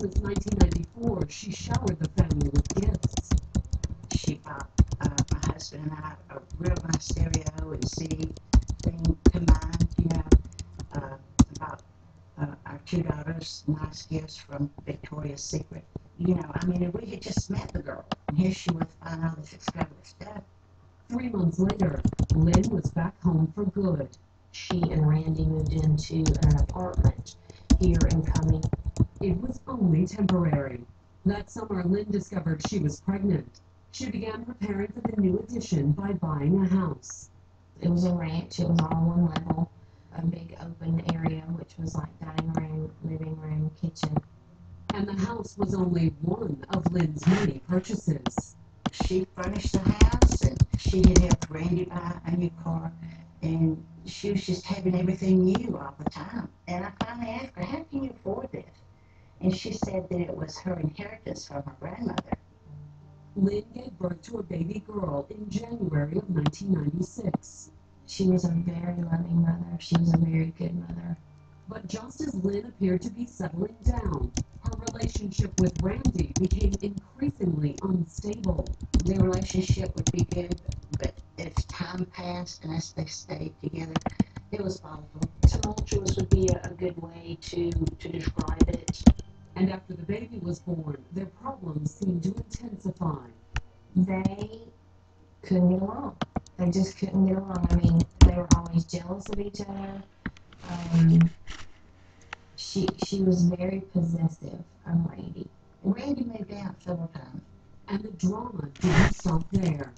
Christmas 1994, she showered the family with gifts. She bought my husband and I a real nice stereo and CD thing combined, about our two daughters nice gifts from Victoria's Secret. I mean, we had just met the girl, and here she was buying all this extravagant stuff. 3 months later, Lynn was back home for good. She and Randy moved into an apartment here in Cumming. It was only temporary. That summer, Lynn discovered she was pregnant. She began preparing for the new addition by buying a house. It was a ranch. It was all one level, a big open area, which was like dining room, living room, kitchen. And the house was only one of Lynn's many purchases. She furnished the house, and she had helped Randy buy a new car, and she was just having everything new all the time. And I finally asked her, how can you afford this? And she said that it was her inheritance from her grandmother. Lynn gave birth to a baby girl in January of 1996. She was a very loving mother. She was a very good mother. But just as Lynn appeared to be settling down, her relationship with Randy became increasingly unstable. The relationship would be good, but as time passed and as they stayed together, it was volatile. Tumultuous would be a good way to describe it. And after the baby was born, their problems seemed to intensify. They couldn't get along. They just couldn't get along. I mean, they were always jealous of each other. She was very possessive of Randy. Randy moved out several times. And the drama didn't stop there.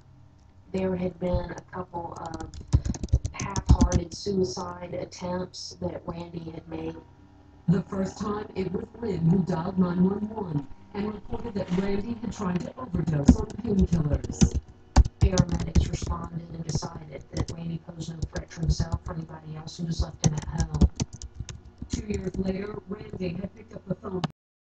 There had been a couple of half-hearted suicide attempts that Randy had made. The first time, it was Lynn who dialed 911 and reported that Randy had tried to overdose on painkillers. Paramedics responded and decided that Randy posed no threat to himself or anybody else, and just left him at home. 2 years later, Randy had picked up the phone